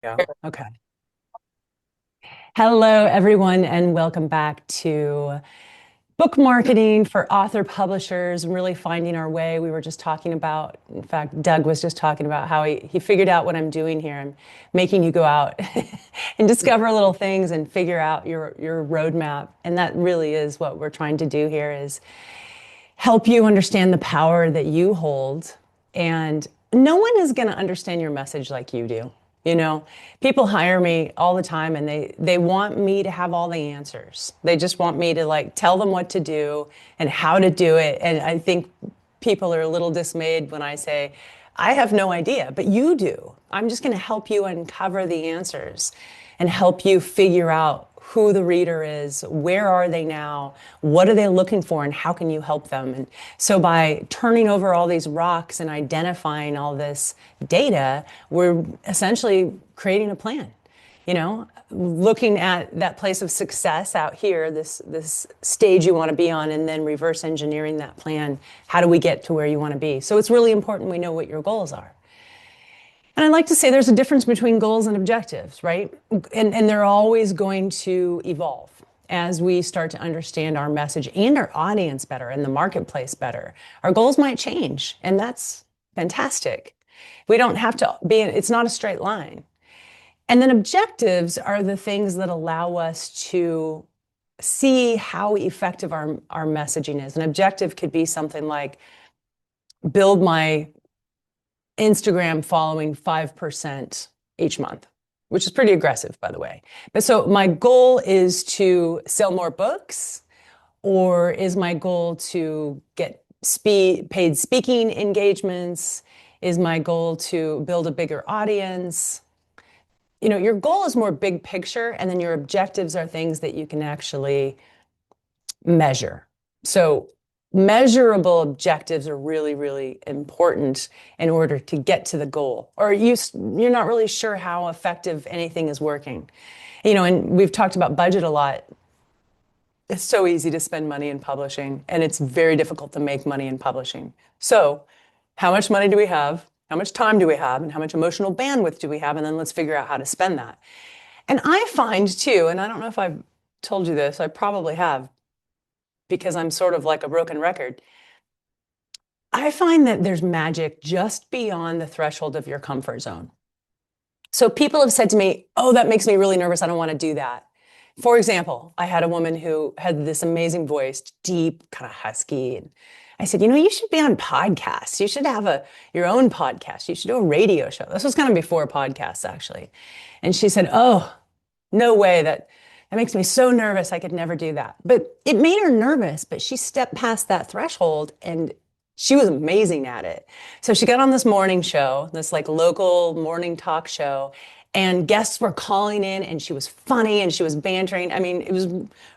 Yeah. Okay. Hello, everyone, and welcome back to book marketing for author publishers and really finding our way. We were just talking about, in fact, Doug was just talking about how he figured out what I'm doing here. I'm making you go out and discover little things and figure out your roadmap. And that really is what we're trying to do here is help you understand the power that you hold. And no one is going to understand your message like you do. You know, people hire me all the time and they want me to have all the answers. They just want me to like tell them what to do and how to do it. And I think people are a little dismayed when I say, I have no idea, but you do. I'm just going to help you uncover the answers and help you figure out who the reader is, where are they now, what are they looking for, and how can you help them? And so by turning over all these rocks and identifying all this data, we're essentially creating a plan. You know, looking at that place of success out here, this stage you want to be on, and then reverse engineering that plan. How do we get to where you want to be? So it's really important we know what your goals are. And I like to say there's a difference between goals and objectives, right? And they're always going to evolve as we start to understand our message and our audience better and the marketplace better. Our goals might change, and that's fantastic. We don't have to be, it's not a straight line. And then objectives are the things that allow us to see how effective our messaging is. An objective could be something like build my Instagram following 5% each month, which is pretty aggressive, by the way. But so my goal is to sell more books, or is my goal to get paid speaking engagements? Is my goal to build a bigger audience? You know, your goal is more big picture, and then your objectives are things that you can actually measure. So measurable objectives are really, really important in order to get to the goal. Or you're not really sure how effective anything is working. You know, and we've talked about budget a lot. It's so easy to spend money in publishing, and it's very difficult to make money in publishing. So, how much money do we have? How much time do we have? And how much emotional bandwidth do we have? And then let's figure out how to spend that. And I find too, and I don't know if I've told you this, I probably have, because I'm sort of like a broken record. I find that there's magic just beyond the threshold of your comfort zone. So people have said to me, oh, that makes me really nervous. I don't want to do that. For example, I had a woman who had this amazing voice, deep, kind of husky. And I said, you know, you should be on podcasts. You should have your own podcast. You should do a radio show. This was kind of before podcasts, actually. And she said, oh, no way. That makes me so nervous. I could never do that. But it made her nervous, but she stepped past that threshold and she was amazing at it. So she got on this morning show, this like local morning talk show, and guests were calling in and she was funny and she was bantering. I mean, it was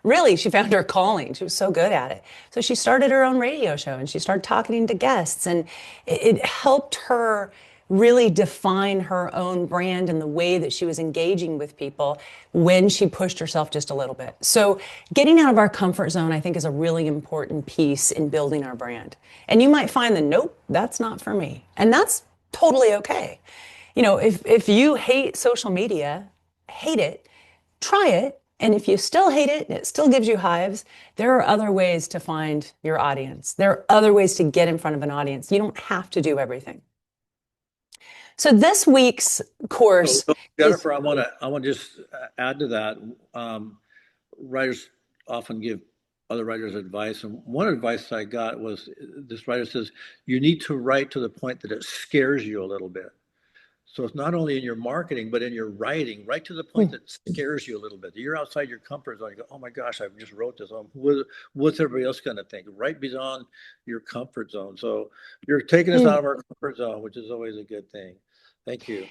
really, she found her calling. She was so good at it. So she started her own radio show and she started talking to guests, and it helped her really define her own brand and the way that she was engaging with people when she pushed herself just a little bit. So getting out of our comfort zone, I think, is a really important piece in building our brand. And you might find that, nope, that's not for me. And that's totally okay. You know, if you hate social media, hate it, try it. And if you still hate it and it still gives you hives, there are other ways to find your audience. There are other ways to get in front of an audience. You don't have to do everything. So this week's So, course is, Jennifer, I want to just add to that. Writers often give other writers advice, and one advice I got was this writer says you need to write to the point that it scares you a little bit. So it's not only in your marketing, but in your writing, right to the point that scares you a little bit. You're outside your comfort zone. You go, oh my gosh, I just wrote this. What's everybody else going to think? Right beyond your comfort zone. So you're taking us out of our comfort zone, which is always a good thing. Thank you.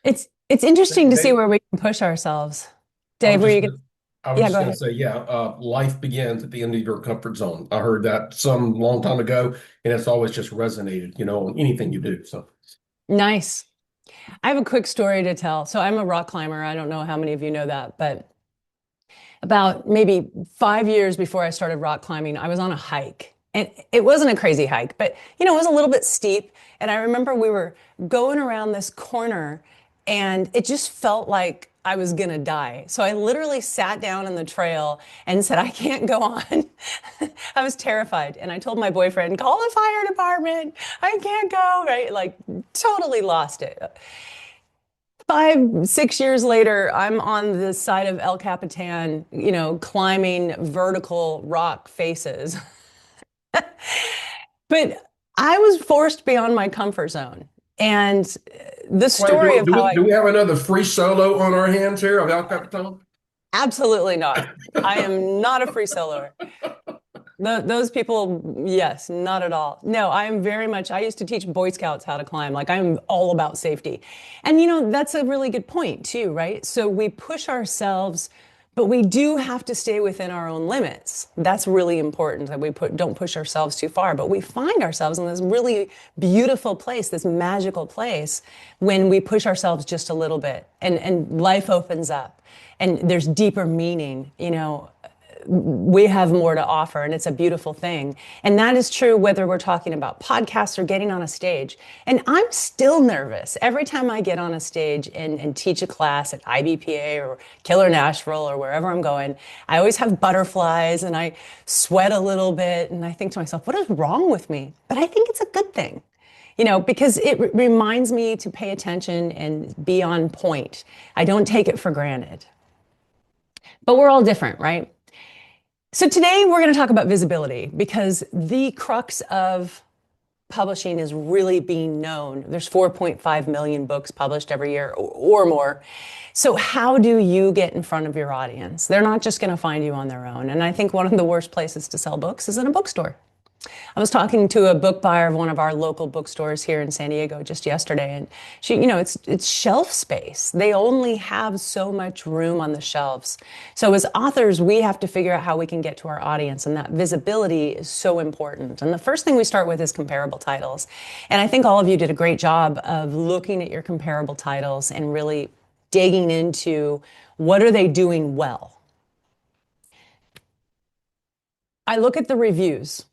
it's interesting to see Dave, where we can push ourselves. I Dave, was were just you gonna, going I was yeah, just go gonna ahead. say, yeah, life begins at the end of your comfort zone. I heard that some long time ago, and it's always just resonated, on anything you do. So Nice. I have a quick story to tell. So I'm a rock climber. I don't know how many of you know that, but about maybe 5 years before I started rock climbing, I was on a hike. And it wasn't a crazy hike, but it was a little bit steep. And I remember we were going around this corner And it just felt like I was gonna die. So I literally sat down on the trail and said, I can't go on. I was terrified. And I told my boyfriend, call the fire department. I can't go, right? Like totally lost it. 5, 6 years later, I'm on the side of El Capitan, climbing vertical rock faces. But I was forced beyond my comfort zone. And the Wait, story of how I do we have another free solo on our hands here of El Capitan? absolutely not. I am not a free soloer. Those people, yes, not at all. No, I am very much, I used to teach Boy Scouts how to climb. Like I'm all about safety. And that's a really good point too, right? So we push ourselves, but we do have to stay within our own limits. That's really important that we don't push ourselves too far, but we find ourselves in this really beautiful place, this magical place when we push ourselves just a little bit and life opens up and there's deeper meaning, we have more to offer and it's a beautiful thing. And that is true whether we're talking about podcasts or getting on a stage. And I'm still nervous every time I get on a stage and teach a class at IBPA or Killer Nashville or wherever I'm going. I always have butterflies and I sweat a little bit and I think to myself, what is wrong with me? But I think it's a good thing. Because it reminds me to pay attention and be on point. I don't take it for granted. But we're all different, right? So today we're going to talk about visibility because the crux of publishing is really being known. There's 4.5 million books published every year or more. So how do you get in front of your audience? They're not just going to find you on their own. And I think one of the worst places to sell books is in a bookstore. I was talking to a book buyer of one of our local bookstores here in San Diego just yesterday, and she, it's shelf space. They only have so much room on the shelves. So as authors, we have to figure out how we can get to our audience, and that visibility is so important. And the first thing we start with is comparable titles. And I think all of you did a great job of looking at your comparable titles and really digging into what are they doing well. I look at the reviews.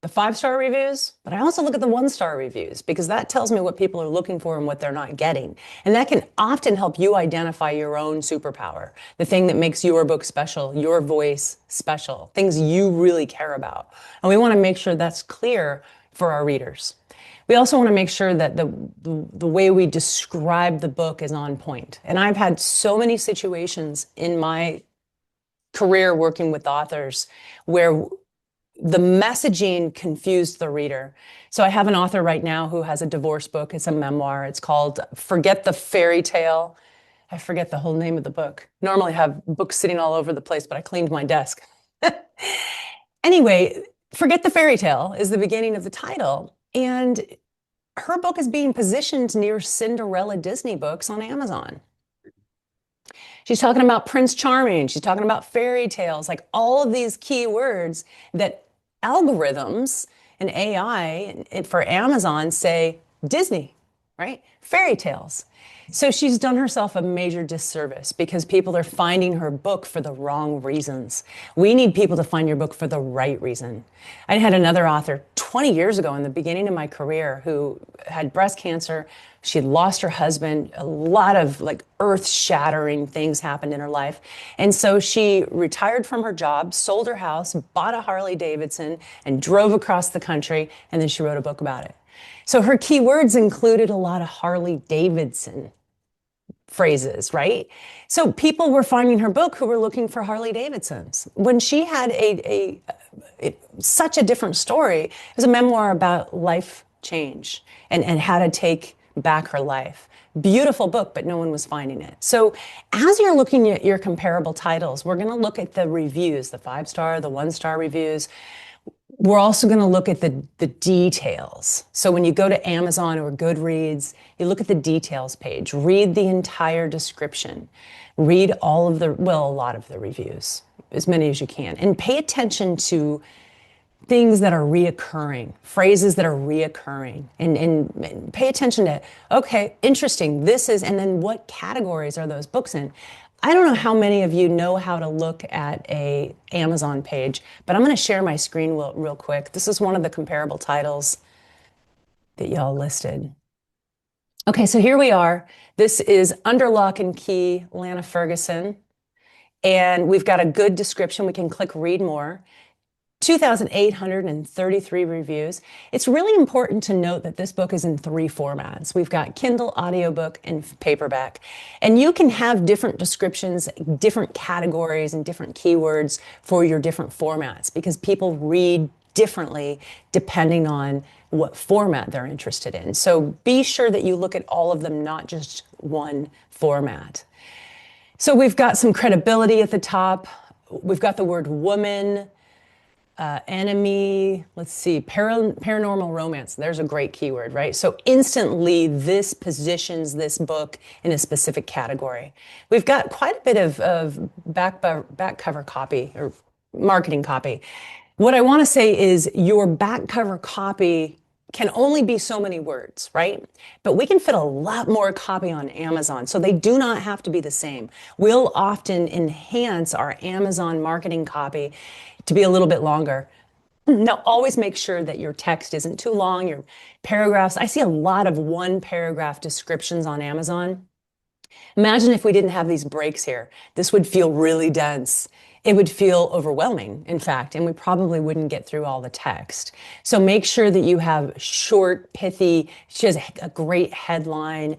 The 5-star reviews, but I also look at the 1-star reviews because that tells me what people are looking for and what they're not getting. And that can often help you identify your own superpower, the thing that makes your book special, your voice special, things you really care about. And we want to make sure that's clear for our readers. We also want to make sure that the way we describe the book is on point. And I've had so many situations in my career working with authors where the messaging confused the reader. So I have an author right now who has a divorce book. It's a memoir. It's called Forget the Fairy Tale. I forget the whole name of the book. Normally I have books sitting all over the place, but I cleaned my desk. Anyway, Forget the Fairy Tale is the beginning of the title. And her book is being positioned near Cinderella Disney books on Amazon. She's talking about Prince Charming. She's talking about fairy tales, like all of these key words that algorithms and AI for Amazon say Disney, right? Fairy tales. So she's done herself a major disservice because people are finding her book for the wrong reasons. We need people to find your book for the right reason. I had another author 20 years ago in the beginning of my career who had breast cancer. She had lost her husband. A lot of like earth-shattering things happened in her life. And so she retired from her job, sold her house, bought a Harley Davidson, and drove across the country. And then she wrote a book about it. So her keywords included a lot of Harley Davidson phrases, right? So people were finding her book who were looking for Harley Davidsons. When she had such a different story, it was a memoir about life change and how to take back her life. Beautiful book, but no one was finding it. So as you're looking at your comparable titles, we're going to look at the reviews, the 5-star, the 1-star reviews. We're also going to look at the details. So when you go to Amazon or Goodreads, you look at the details page, read the entire description, read a lot of the reviews, as many as you can, and pay attention to things that are reoccurring, phrases that are reoccurring, and pay attention to, okay, interesting, and then what categories are those books in? I don't know how many of you know how to look at a Amazon page, but I'm going to share my screen real quick. This is one of the comparable titles that y'all listed. Okay, so here we are. This is Under Lock and Key, Lana Ferguson. And we've got a good description. We can click read more. 2,833 reviews. It's really important to note that this book is in 3 formats. We've got Kindle, audiobook, and paperback. And you can have different descriptions, different categories, and different keywords for your different formats because people read differently depending on what format they're interested in. So be sure that you look at all of them, not just one format. So we've got some credibility at the top. We've got the word woman, enemy, let's see, paranormal romance. There's a great keyword, right? So instantly this positions this book in a specific category. We've got quite a bit of back cover copy or marketing copy. What I want to say is your back cover copy can only be so many words, right? But we can fit a lot more copy on Amazon, so they do not have to be the same. We'll often enhance our Amazon marketing copy to be a little bit longer. Now, always make sure that your text isn't too long, your paragraphs. I see a lot of 1-paragraph descriptions on Amazon. Imagine if we didn't have these breaks here. This would feel really dense. It would feel overwhelming, in fact, and we probably wouldn't get through all the text. So make sure that you have short, pithy, she has a great headline,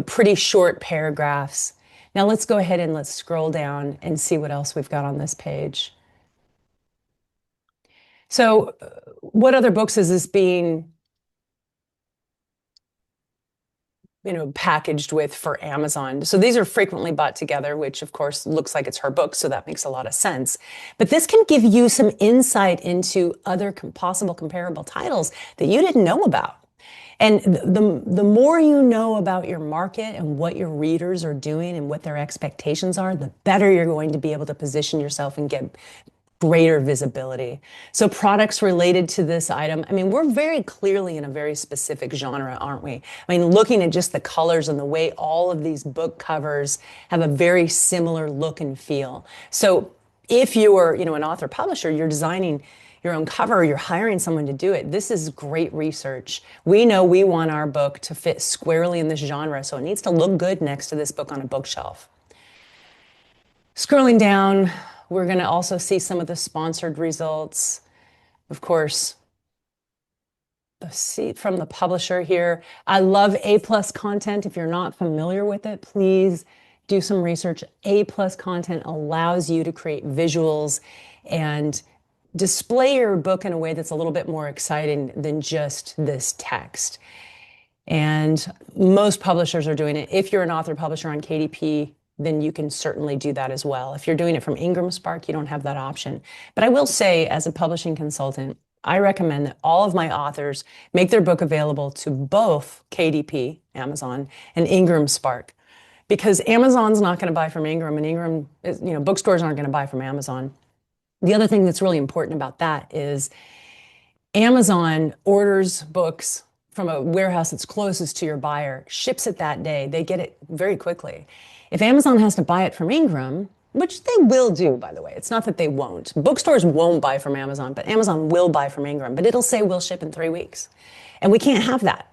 pretty short paragraphs. Now let's go ahead and let's scroll down and see what else we've got on this page. So what other books is this being packaged with for Amazon? So these are frequently bought together, which of course looks like it's her book, so that makes a lot of sense. But this can give you some insight into other possible comparable titles that you didn't know about. And the more you know about your market and what your readers are doing and what their expectations are, the better you're going to be able to position yourself and get greater visibility. So products related to this item, I mean, we're very clearly in a very specific genre, aren't we? I mean, looking at just the colors and the way all of these book covers have a very similar look and feel. So if you're, an author publisher, you're designing your own cover, or you're hiring someone to do it, this is great research. We know we want our book to fit squarely in this genre, so it needs to look good next to this book on a bookshelf. Scrolling down, we're going to also see some of the sponsored results. Of course, the seat from the publisher here. I love A+ content. If you're not familiar with it, please do some research. A+ content allows you to create visuals and display your book in a way that's a little bit more exciting than just this text. And most publishers are doing it. If you're an author publisher on KDP, then you can certainly do that as well. If you're doing it from Ingram Spark, you don't have that option. But I will say, as a publishing consultant, I recommend that all of my authors make their book available to both KDP, Amazon, and Ingram Spark. Because Amazon's not going to buy from Ingram, and Ingram, bookstores aren't going to buy from Amazon. The other thing that's really important about that is Amazon orders books from a warehouse that's closest to your buyer, ships it that day. They get it very quickly. If Amazon has to buy it from Ingram, which they will do, by the way, it's not that they won't. Bookstores won't buy from Amazon, but Amazon will buy from Ingram. But it'll say we'll ship in 3 weeks. And we can't have that.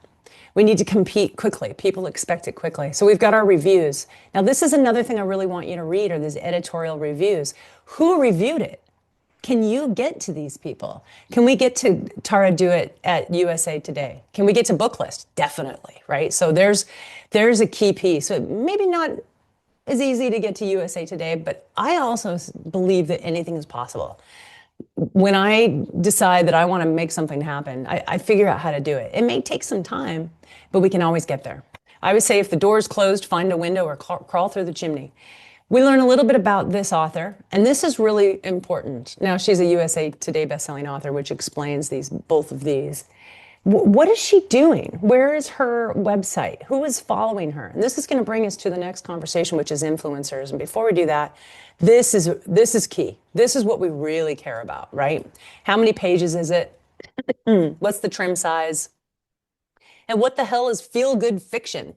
We need to compete quickly. People expect it quickly. So we've got our reviews. Now, this is another thing I really want you to read, are these editorial reviews. Who reviewed it? Can you get to these people? Can we get to Tara Do It at USA Today? Can we get to Booklist? Definitely, right? So there's a key piece. So maybe not as easy to get to USA Today, but I also believe that anything is possible. When I decide that I want to make something happen, I figure out how to do it. It may take some time, but we can always get there. I would say if the door is closed, find a window or crawl through the chimney. We learn a little bit about this author, and this is really important. Now, she's a USA Today bestselling author, which explains both of these. What is she doing? Where is her website? Who is following her? And this is going to bring us to the next conversation, which is influencers. And before we do that, this is key. This is what we really care about, right? How many pages is it? What's the trim size? And what the hell is feel-good fiction?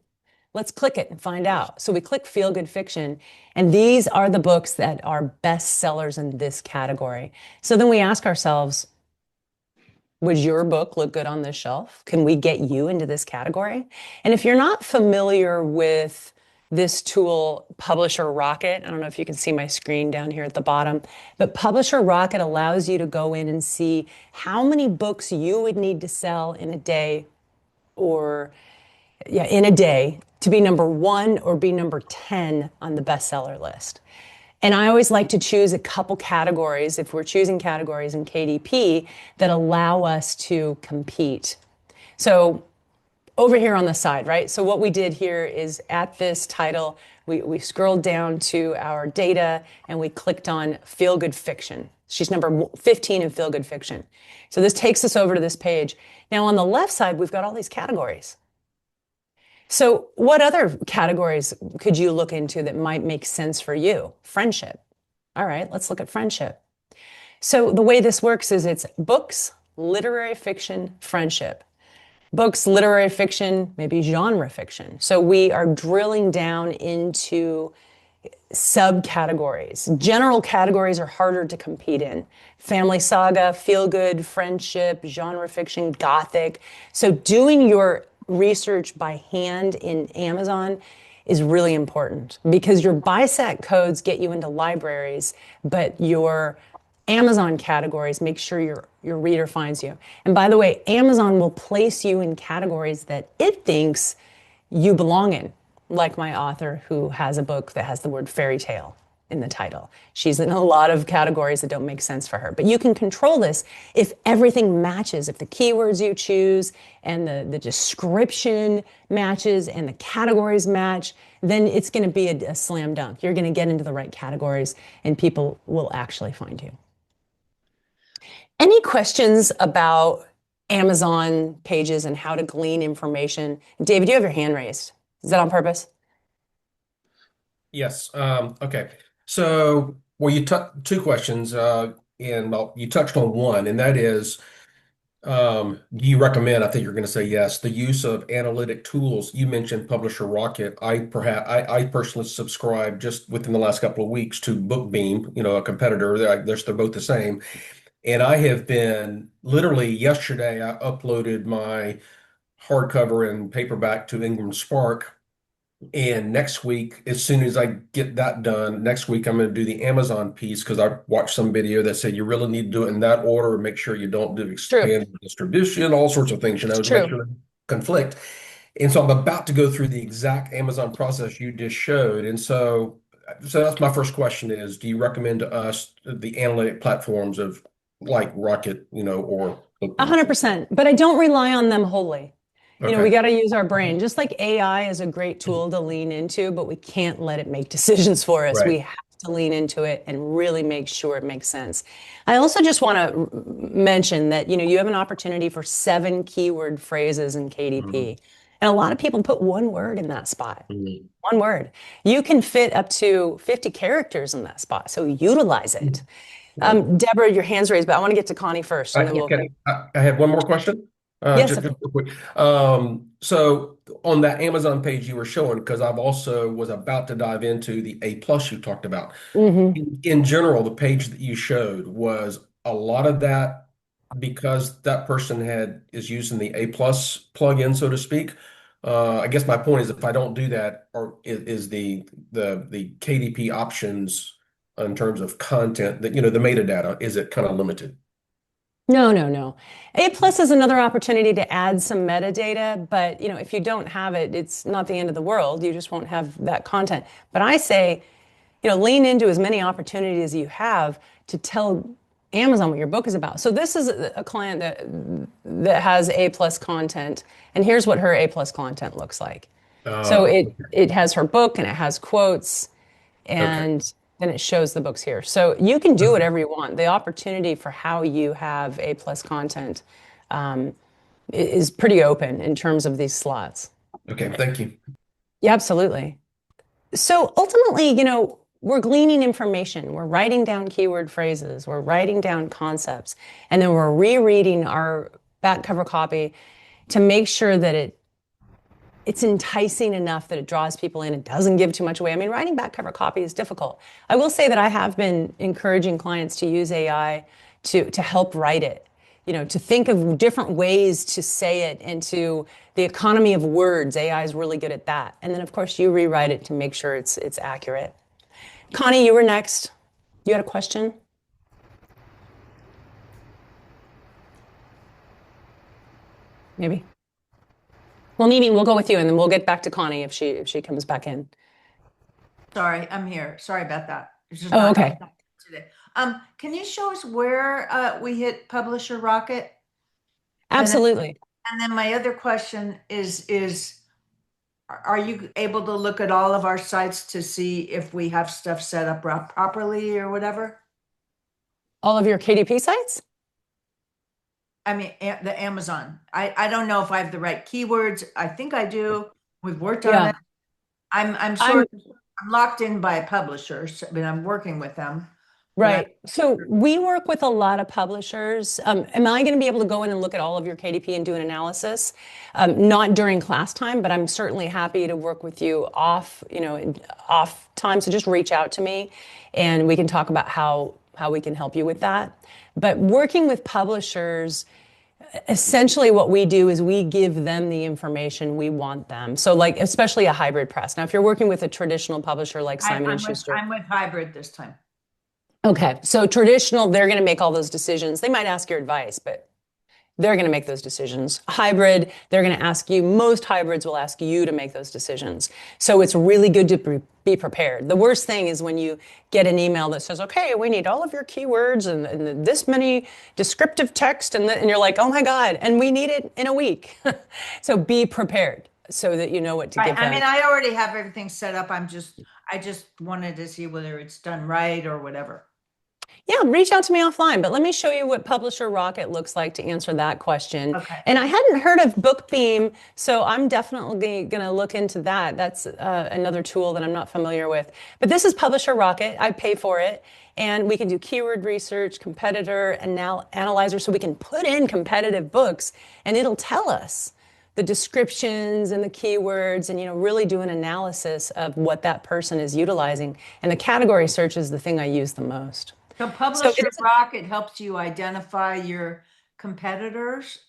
Let's click it and find out. So we click Feel Good Fiction, and these are the books that are best sellers in this category. So then we ask ourselves, Would your book look good on this shelf? Can we get you into this category? And if you're not familiar with this tool, Publisher Rocket, I don't know if you can see my screen down here at the bottom, but Publisher Rocket allows you to go in and see how many books you would need to sell in a day, or in a day, to be number 1 or be number 10 on the bestseller list. And I always like to choose a couple categories, if we're choosing categories in KDP, that allow us to compete. So over here on the side, right? So what we did here is at this title, we scrolled down to our data and we clicked on Feel Good Fiction. She's number 15 in Feel Good Fiction. So this takes us over to this page. Now on the left side, we've got all these categories. So what other categories could you look into that might make sense for you? Friendship. All right, let's look at friendship. So the way this works is it's books, literary fiction, friendship. Books, literary fiction, maybe genre fiction. So we are drilling down into subcategories. General categories are harder to compete in. Family saga, feel good, friendship, genre fiction, gothic. So doing your research by hand in Amazon is really important, because your BISAC codes get you into libraries, but your Amazon categories make sure your reader finds you. And by the way, Amazon will place you in categories that it thinks you belong in, like my author who has a book that has the word fairy tale in the title. She's in a lot of categories that don't make sense for her. But you can control this if everything matches, if the keywords you choose and the description matches and the categories match, then it's going to be a slam dunk. You're going to get into the right categories and people will actually find you. Any questions about Amazon pages and how to glean information? David, you have your hand raised. Is that on purpose? Yes. Okay. So, well, two questions, and well, you touched on one, and that is, do you recommend? I think you're going to say yes. The use of analytic tools. You mentioned Publisher Rocket. I personally subscribe just within the last couple of weeks to BookBeam, a competitor. They're both the same. And I have been literally yesterday, I uploaded my hardcover and paperback to Ingram Spark. And next week, as soon as I get that done, next week I'm going to do the Amazon piece, because I watched some video that said you really need to do it in that order and make sure you don't do expand distribution, all sorts of things, to make sure they conflict. And so I'm about to go through the exact Amazon process you just showed. And so that's my first question is, do you recommend to us the analytic platforms of like Rocket, or 100%, but I don't rely on them wholly. Okay. We got to use our brain. Just like AI is a great tool to lean into, but we can't let it make decisions for us. Right. We have to lean into it and really make sure it makes sense. I also just want to mention that, you have an opportunity for 7 keyword phrases in KDP. And a lot of people put one word in that spot. One word. You can fit up to 50 characters in that spot, so utilize it. Deborah, your hand's raised, but I want to get to Connie first. And then I have one more question. Yes. Just real quick. So on that Amazon page you were showing, because I've also was about to dive into the A+ you talked about. In general, the page that you showed, was a lot of that because that person is using the A+ plugin, so to speak. I guess my point is, if I don't do that, or is the KDP options in terms of content, that the metadata, is it kind of limited? No. A+ is another opportunity to add some metadata, but if you don't have it, it's not the end of the world. You just won't have that content. But I say, lean into as many opportunities as you have to tell Amazon what your book is about. So this is a client that has A+ content, and here's what her A+ content looks like. So it has her book and it has quotes, and then it shows the books here. So you can do whatever you want. The opportunity for how you have A+ content is pretty open in terms of these slots. Okay, thank you. Yeah, absolutely. So ultimately, we're gleaning information. We're writing down keyword phrases. We're writing down concepts. And then we're rereading our back cover copy to make sure that it's enticing enough that it draws people in. It doesn't give too much away. I mean, writing back cover copy is difficult. I will say that I have been encouraging clients to use AI to help write it. to think of different ways to say it into the economy of words. AI is really good at that. And then, of course, you rewrite it to make sure it's accurate. Connie, you were next. You had a question? Maybe. Well, Mimi, we'll go with you, and then we'll get back to Connie if she comes back in. Sorry, I'm here. Sorry about that. It's just Oh, not okay. today. Can you show us where we hit Publisher Rocket? Absolutely. And then my other question is are you able to look at all of our sites to see if we have stuff set up properly or whatever? All of your KDP sites? I mean, the Amazon. I don't know if I have the right keywords. I think I do. We've worked on Yeah. it. I'm I'm locked in by publishers, but I'm working with them. right. So we work with a lot of publishers. Am I going to be able to go in and look at all of your KDP and do an analysis? Not during class time, but I'm certainly happy to work with you off time. So just reach out to me and we can talk about how we can help you with that. But working with publishers, essentially what we do is we give them the information we want them. So like, especially a hybrid press. Now, if you're working with a traditional publisher like Simon and Schuster. I'm with Hybrid this time. Okay, so traditional, they're going to make all those decisions. They might ask your advice, but they're going to make those decisions. Hybrid, they're going to ask you, most hybrids will ask you to make those decisions. So it's really good to be prepared. The worst thing is when you get an email that says, okay, we need all of your keywords and this many descriptive text, and you're like, oh my God, and we need it in a week. So be prepared so that you know what to give them. I mean, I already have everything set up. I just wanted to see whether it's done right or whatever. Yeah, reach out to me offline, but let me show you what Publisher Rocket looks like to answer that question. Okay. And I hadn't heard of BookBeam, so I'm definitely going to look into that. That's another tool that I'm not familiar with. But this is Publisher Rocket. I pay for it. And we can do keyword research, competitor analyzer, so we can put in competitive books and it'll tell us the descriptions and the keywords and really do an analysis of what that person is utilizing. And the category search is the thing I use the most. So Publisher Rocket helps you identify your competitors?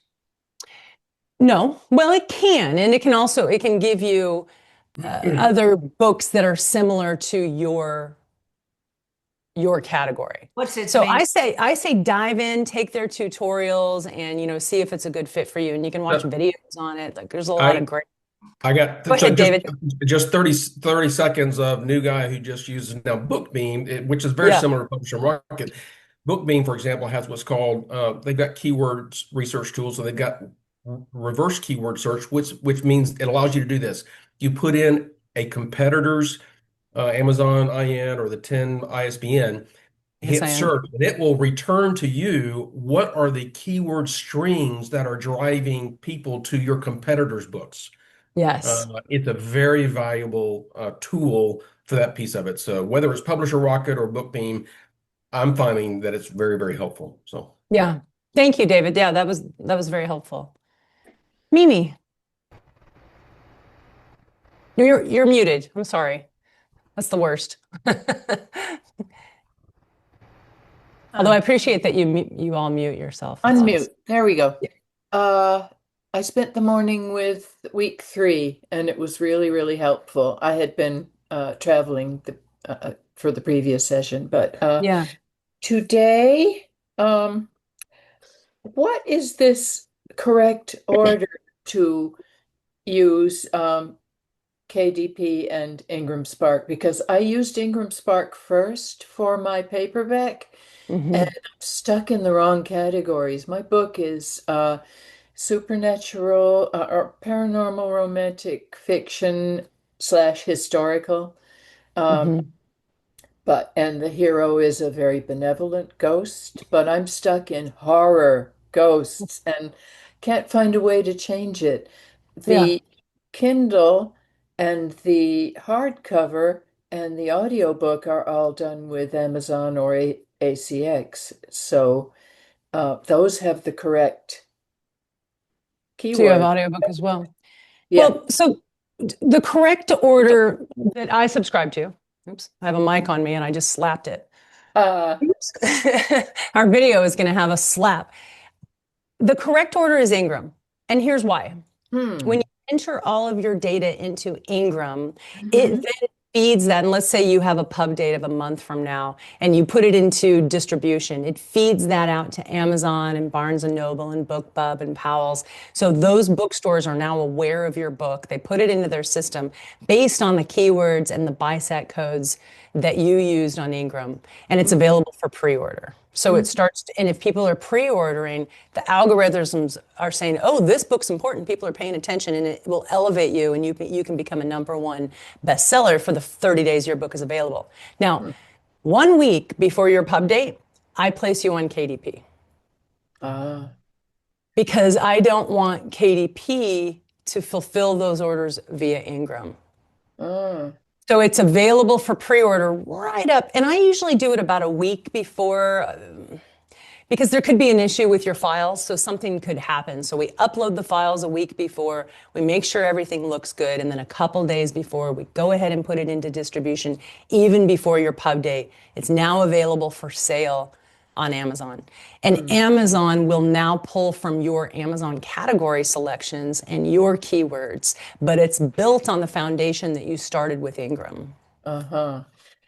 No, well, it can, and it can give you other books that are similar to your category. What's its So main- I say dive in, take their tutorials, and see if it's a good fit for you. And you can watch videos on it. Like there's a lot of great. I got Go ahead, David. just 30 seconds of new guy who just uses now BookBeam, which is very similar to Publisher Rocket. BookBeam, for example, has what's called they've got keywords research tools, so they've got reverse keyword search, which means it allows you to do this. You put in a competitor's Amazon IN or the 10 ISBN, hit search, and it will return to you what are the keyword strings that are driving people to your competitors' books. Yes. It's a very valuable tool for that piece of it. So whether it's Publisher Rocket or BookBeam, I'm finding that it's very, very helpful. So yeah, thank you, David. Yeah, that was very helpful. Mimi, you're muted. I'm sorry. That's the worst. Although I appreciate that you all mute yourself. That's Unmute. awesome. There we go. I spent the morning with week 3, and it was really, really helpful. I had been traveling for the previous session, but Yeah. today, what is this correct order to use KDP and Ingram Spark? Because I used Ingram Spark first for my paperback, Mhm. and I'm stuck in the wrong categories. My book is supernatural or paranormal romantic fiction / historical. Mhm. And the hero is a very benevolent ghost, but I'm stuck in horror ghosts and can't find a way to change it. Yeah. The Kindle and the hardcover and the audiobook are all done with Amazon or ACX. So those have the correct So you have keyword. audiobook as well. Yeah. Well, so the correct order that I subscribe to, oops, I have a mic on me and I just slapped it. Oops. Our video is going to have a slap. The correct order is Ingram. And here's why. Hmm. When you enter all of your data into Ingram, it Mhm. then feeds that. And let's say you have a pub date of a month from now and you put it into distribution. It feeds that out to Amazon and Barnes and Noble and BookBub and Powell's. So those bookstores are now aware of your book. They put it into their system based on the keywords and the BISAC codes that you used on Ingram. And it's available for pre-order. So it starts, and if people are pre-ordering, the algorithms are saying, oh, this book's important. People are paying attention, and it will elevate you, and you can become a #1 bestseller for the 30 days your book is available. Now, 1 week before your pub date, I place you on KDP Ah. because I don't want KDP to fulfill those orders via Ingram. Ah. So it's available for pre-order right up, and I usually do it about a week before because there could be an issue with your files, so something could happen. So we upload the files a week before, we make sure everything looks good, and then a couple days before, we go ahead and put it into distribution, even before your pub date. It's now available for sale on Amazon. And Amazon will now pull from your Amazon category selections and your keywords, but it's built on the foundation that you started with Ingram. Uh-huh.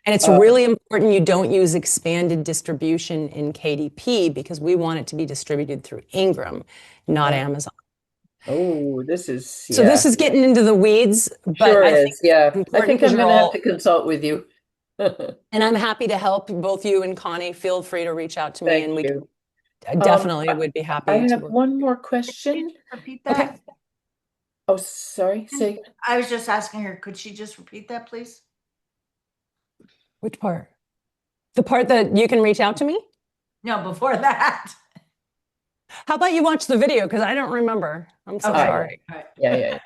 And it's really important you don't use expanded distribution in KDP because we want it to be distributed through Ingram, not Amazon. Oh, this is, So this is getting into the weeds, but sure I think is. Yeah. it's I important think because I'm you're going to have all, to consult with you. and I'm happy to help both you and Connie. Feel free to reach out to me Thank and we you. definitely would be I happy to have work. one more Can question. you repeat Okay. that? Oh, sorry. Say, I was just asking her, could she just repeat that, please? Which part? The part that you can reach out to me? No, before that. How about you watch the video? Because I don't remember. I'm so Okay. sorry. All right.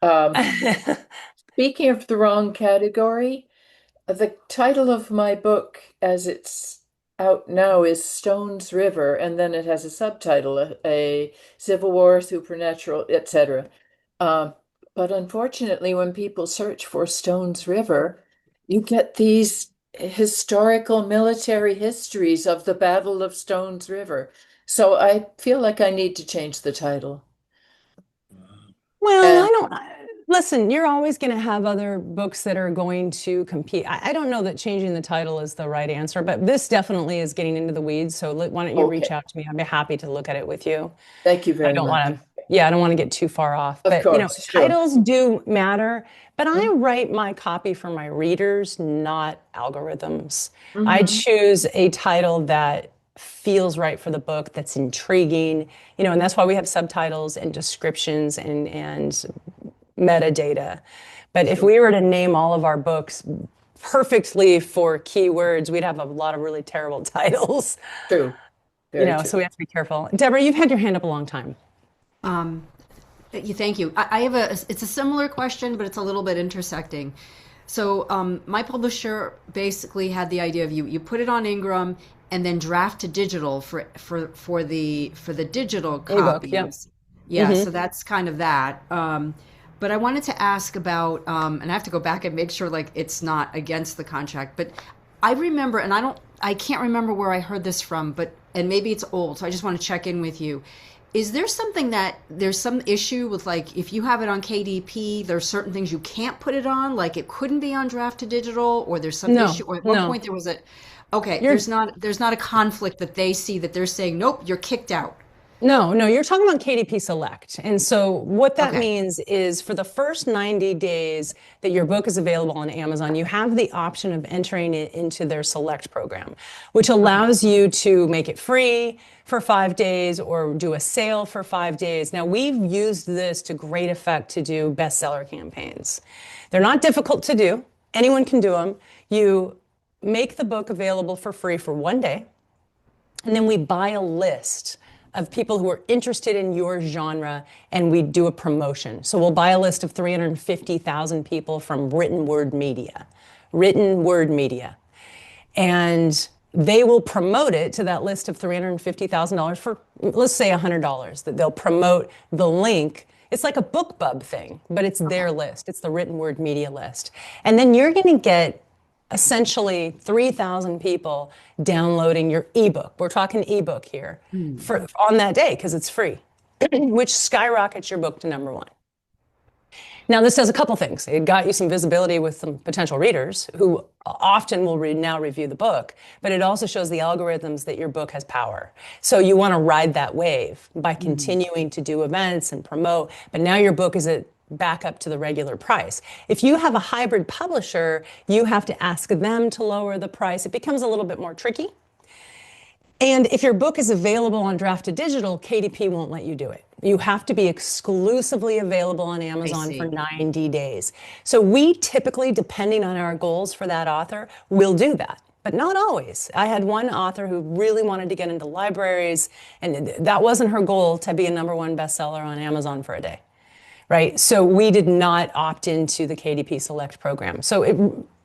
yeah. Speaking of the wrong category, the title of my book, as it's out now, is Stones River, and then it has a subtitle, a Civil War, Supernatural, etc. But unfortunately, when people search for Stones River, you get these historical military histories of the Battle of Stones River. So I feel like I need to change the title. Well, And I don't listen, you're always going to have other books that are going to compete. I don't know that changing the title is the right answer, but this definitely is getting into the weeds. So why don't you reach okay, out to me? I'd be happy to look at it with you. thank you I very don't much. want to, yeah, I don't want to get too far off. Of But, course, sure. titles do matter. But I write my copy for my readers, not algorithms. I choose a title that feels right for the book, that's intriguing, and that's why we have subtitles and descriptions and metadata. But if we were to name all of our books perfectly for keywords, we'd have a lot of really terrible titles. True. Very true. So we have to be careful. Deborah, you've had your hand up a long time. Thank you. I have it's a similar question, but it's a little bit intersecting. So my publisher basically had the idea of you put it on Ingram and then draft to digital for the digital Ebook, yep. copies. Yeah, so that's kind of that. But I wanted to ask about, and I have to go back and make sure like it's not against the contract. But I remember, and I can't remember where I heard this from, and maybe it's old, so I just want to check in with you. Is there something that there's some issue with, like, if you have it on KDP, there's certain things you can't put it on, like it couldn't be on draft to digital, or there's some No, issue, or at one no. point there was there's not a conflict that they see that they're saying, nope, you're kicked out. No, you're talking about KDP Select. And so what that Okay. means is for the first 90 days that your book is available on Amazon, you have the option of entering it into their Select program, which allows you to make it free for 5 days or do a sale for 5 days. Now, we've used this to great effect to do bestseller campaigns. They're not difficult to do. Anyone can do them. You make the book available for free for 1 day, and then we buy a list of people who are interested in your genre, and we do a promotion. So we'll buy a list of 350,000 people from written word media. And they will promote it to that list of $350,000 for, let's say, $100, that they'll promote the link. It's like a BookBub thing, but it's their list. It's the written word media list. And then you're going to get essentially 3,000 people downloading your ebook. We're talking ebook here for on that day because it's free, which skyrockets your book to #1. Now, this does a couple things. It got you some visibility with some potential readers who often will now review the book, but it also shows the algorithms that your book has power. So you want to ride that wave by continuing to do events and promote, but now your book is back up to the regular price. If you have a hybrid publisher, you have to ask them to lower the price. It becomes a little bit more tricky. And if your book is available on draft to digital, KDP won't let you do it. You have to be exclusively available on Amazon for 90 days. So we typically, depending on our goals for that author, will do that, but not always. I had one author who really wanted to get into libraries, and that wasn't her goal, to be a #1 bestseller on Amazon for a day, right? So we did not opt into the KDP Select program. So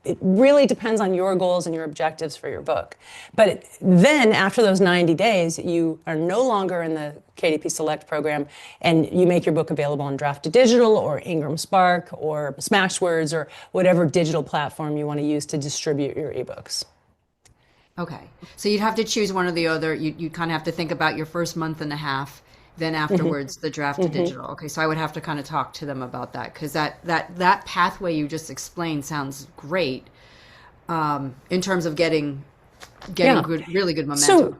it really depends on your goals and your objectives for your book. But then after those 90 days, you are no longer in the KDP Select program, and you make your book available on Draft to Digital or Ingram Spark or Smashwords or whatever digital platform you want to use to distribute your ebooks. Okay. So you'd have to choose one or the other. You kind of have to think about your first month and a half, then afterwards the draft to digital. Okay. So I would have to kind of talk to them about that, because that pathway you just explained sounds great in terms of getting really good momentum. So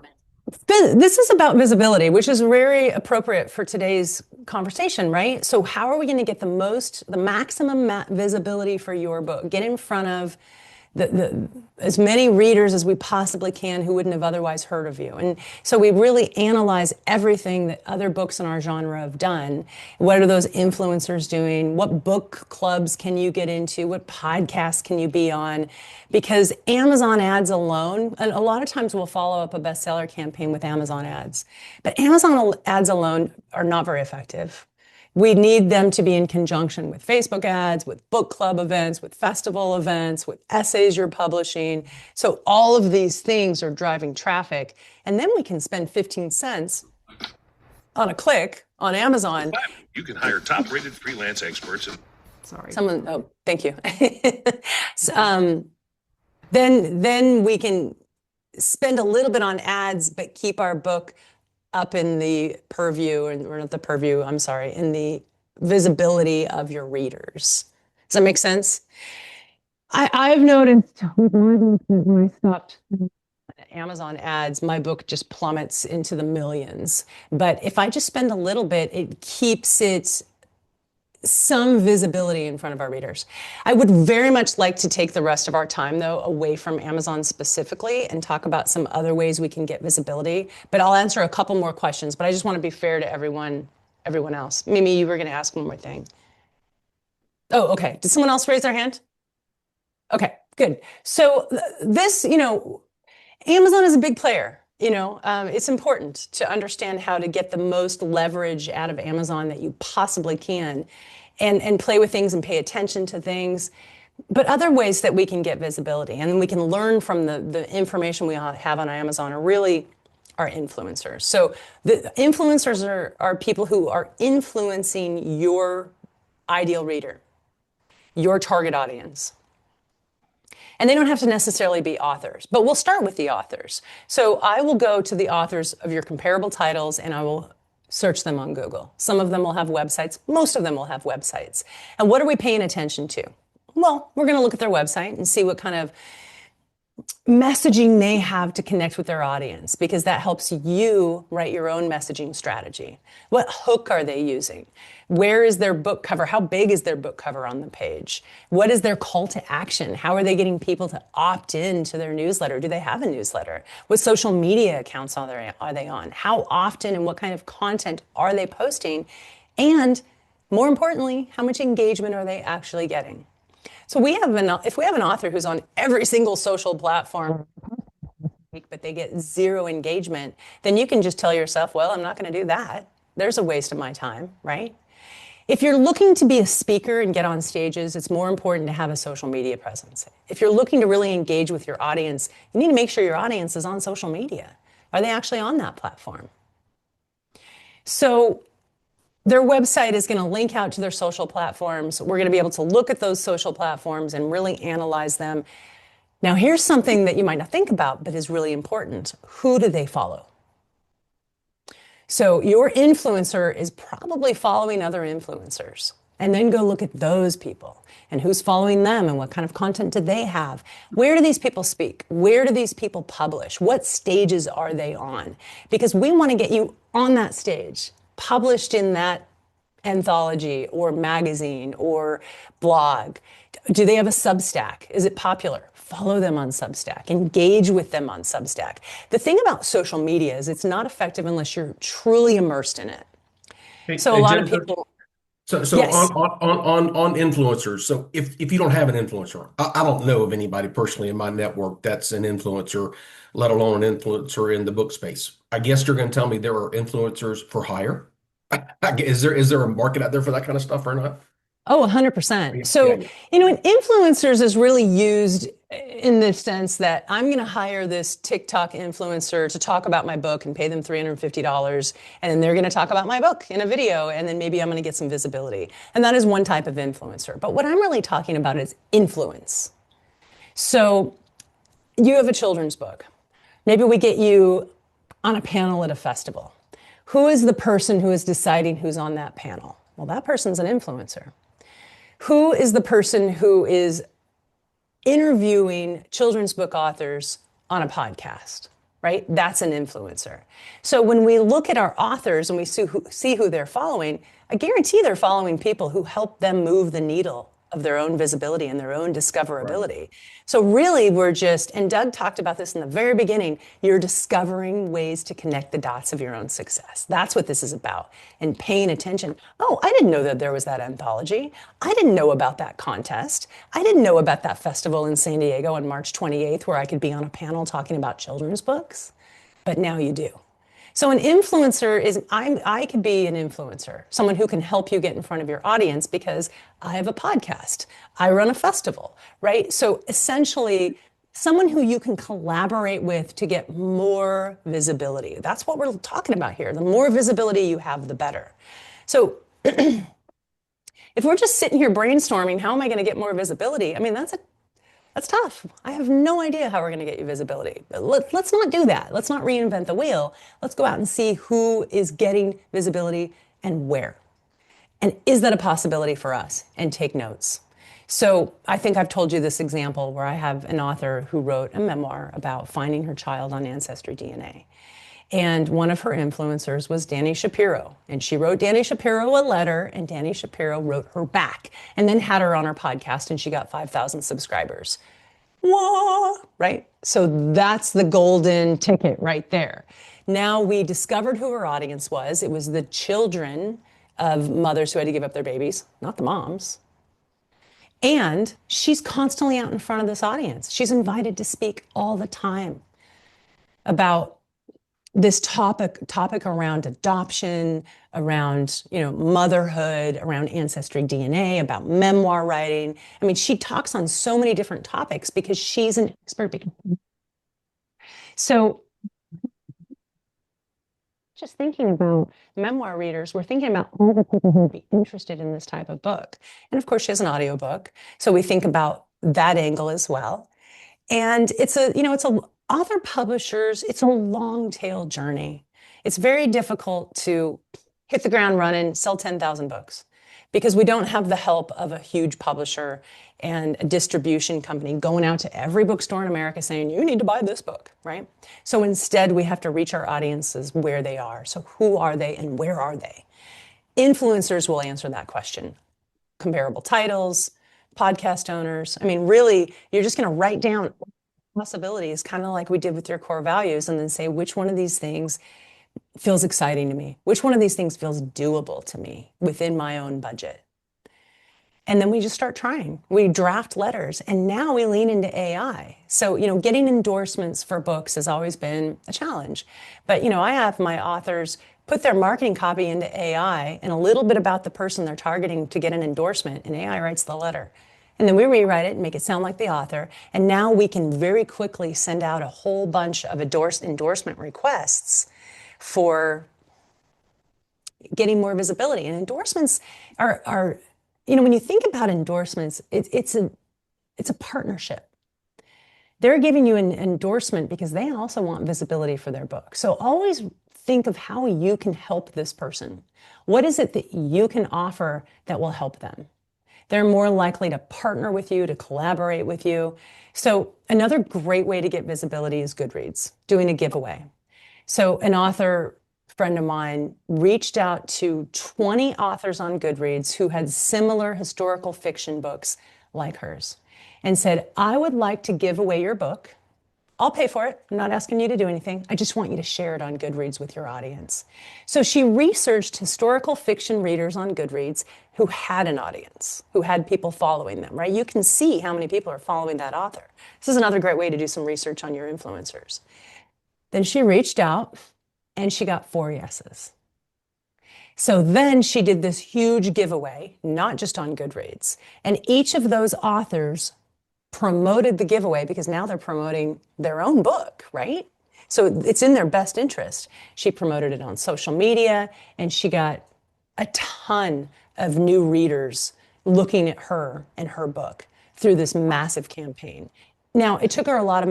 this is about visibility, which is very appropriate for today's conversation, right? So how are we going to get the maximum visibility for your book? Get in front of as many readers as we possibly can who wouldn't have otherwise heard of you. And so we really analyze everything that other books in our genre have done. What are those influencers doing? What book clubs can you get into? What podcasts can you be on? Because Amazon ads alone, and a lot of times we'll follow up a bestseller campaign with Amazon ads, but Amazon ads alone are not very effective. We need them to be in conjunction with Facebook ads, with book club events, with festival events, with essays you're publishing. So all of these things are driving traffic. And then we can spend 15 cents on a click on Amazon. You can hire top-rated freelance experts. Thank you. Then we can spend a little bit on ads, but keep our book up in the purview, or not the purview, I'm sorry, in the visibility of your readers. Does that make sense? I've noticed when I stopped Amazon ads, my book just plummets into the millions. But if I just spend a little bit, it keeps it some visibility in front of our readers. I would very much like to take the rest of our time, though, away from Amazon specifically and talk about some other ways we can get visibility. But I'll answer a couple more questions, but I just want to be fair to everyone else. Mimi, you were going to ask one more thing. Oh, okay. Did someone else raise their hand? Okay, good. So this, Amazon is a big player. It's important to understand how to get the most leverage out of Amazon that you possibly can, and play with things and pay attention to things. But other ways that we can get visibility and we can learn from the information we have on Amazon are really our influencers. So the influencers are people who are influencing your ideal reader, your target audience. And they don't have to necessarily be authors, but we'll start with the authors. So I will go to the authors of your comparable titles and I will search them on Google. Some of them will have websites. Most of them will have websites. And what are we paying attention to? Well, we're going to look at their website and see what kind of messaging they have to connect with their audience, because that helps you write your own messaging strategy. What hook are they using? Where is their book cover? How big is their book cover on the page? What is their call to action? How are they getting people to opt in to their newsletter? Do they have a newsletter? What social media accounts are they on? How often and what kind of content are they posting? And more importantly, how much engagement are they actually getting? So if we have an author who's on every single social platform, but they get zero engagement, then you can just tell yourself, well, I'm not going to do that. There's a waste of my time, right? If you're looking to be a speaker and get on stages, it's more important to have a social media presence. If you're looking to really engage with your audience, you need to make sure your audience is on social media. Are they actually on that platform? So their website is going to link out to their social platforms. We're going to be able to look at those social platforms and really analyze them. Now, here's something that you might not think about, but is really important. Who do they follow? So your influencer is probably following other influencers. And then go look at those people and who's following them and what kind of content do they have? Where do these people speak? Where do these people publish? What stages are they on? Because we want to get you on that stage, published in that anthology or magazine or blog. Do they have a Substack? Is it popular? Follow them on Substack, engage with them on Substack. The thing about social media is it's not effective unless you're truly immersed in it. Hey, So a hey, lot of Jennifer, people, so yes. on influencers. So if you don't have an influencer, I don't know of anybody personally in my network that's an influencer, let alone an influencer in the book space. I guess you're going to tell me there are influencers for hire. Is there a market out there for that kind of stuff or not? Oh, 100%. Yeah, yeah, So, yeah. and influencers is really used in the sense that I'm going to hire this TikTok influencer to talk about my book and pay them $350. And then they're going to talk about my book in a video. And then maybe I'm going to get some visibility. And that is one type of influencer. But what I'm really talking about is influence. So you have a children's book. Maybe we get you on a panel at a festival. Who is the person who is deciding who's on that panel? Well, that person's an influencer. Who is the person who is interviewing children's book authors on a podcast, right? That's an influencer. So when we look at our authors and we see who they're following, I guarantee they're following people who help them move the needle of their own visibility and their own Right. discoverability. So really we're just, and Doug talked about this in the very beginning, you're discovering ways to connect the dots of your own success. That's what this is about. And paying attention. Oh, I didn't know that there was that anthology. I didn't know about that contest. I didn't know about that festival in San Diego on March 28th where I could be on a panel talking about children's books. But now you do. So an influencer is, I could be an influencer, someone who can help you get in front of your audience because I have a podcast, I run a festival, right? So essentially, someone who you can collaborate with to get more visibility. That's what we're talking about here. The more visibility you have, the better. So if we're just sitting here brainstorming, how am I going to get more visibility? I mean, that's tough. I have no idea how we're going to get you visibility. But let's not do that. Let's not reinvent the wheel. Let's go out and see who is getting visibility and where. And is that a possibility for us? And take notes. So I think I've told you this example where I have an author who wrote a memoir about finding her child on Ancestry DNA. And one of her influencers was Danny Shapiro. And she wrote Danny Shapiro a letter, and Danny Shapiro wrote her back and then had her on her podcast, and she got 5,000 subscribers. Whoa, right? So that's the golden ticket right there. Now we discovered who her audience was. It was the children of mothers who had to give up their babies, not the moms. And she's constantly out in front of this audience. She's invited to speak all the time about this topic around adoption, around motherhood, around ancestry DNA, about memoir writing. I mean, she talks on so many different topics because she's an expert. So just thinking about memoir readers, we're thinking about all the people who would be interested in this type of book. And of course, she has an audiobook. So we think about that angle as well. And it's a author publishers, it's a long tail journey. It's very difficult to hit the ground running, sell 10,000 books because we don't have the help of a huge publisher and a distribution company going out to every bookstore in America saying, you need to buy this book, right? So instead, we have to reach our audiences where they are. So who are they and where are they? Influencers will answer that question. Comparable titles, podcast owners. I mean, really, you're just going to write down possibilities, kind of like we did with your core values, and then say which one of these things feels exciting to me, which one of these things feels doable to me within my own budget. And then we just start trying. We draft letters, and now we lean into AI. So, getting endorsements for books has always been a challenge. But, I have my authors put their marketing copy into AI and a little bit about the person they're targeting to get an endorsement, and AI writes the letter. And then we rewrite it and make it sound like the author. And now we can very quickly send out a whole bunch of endorsement requests for getting more visibility. And endorsements are when you think about endorsements, it's a partnership. They're giving you an endorsement because they also want visibility for their book. So always think of how you can help this person. What is it that you can offer that will help them? They're more likely to partner with you, to collaborate with you. So another great way to get visibility is Goodreads, doing a giveaway. So an author friend of mine reached out to 20 authors on Goodreads who had similar historical fiction books like hers and said, I would like to give away your book. I'll pay for it. I'm not asking you to do anything. I just want you to share it on Goodreads with your audience. So she researched historical fiction readers on Goodreads who had an audience, who had people following them, right? You can see how many people are following that author. This is another great way to do some research on your influencers. Then she reached out and she got 4 yeses. So then she did this huge giveaway, not just on Goodreads. And each of those authors promoted the giveaway because now they're promoting their own book, right? So it's in their best interest. She promoted it on social media and she got a ton of new readers looking at her and her book through this massive campaign. Now, it took her a lot of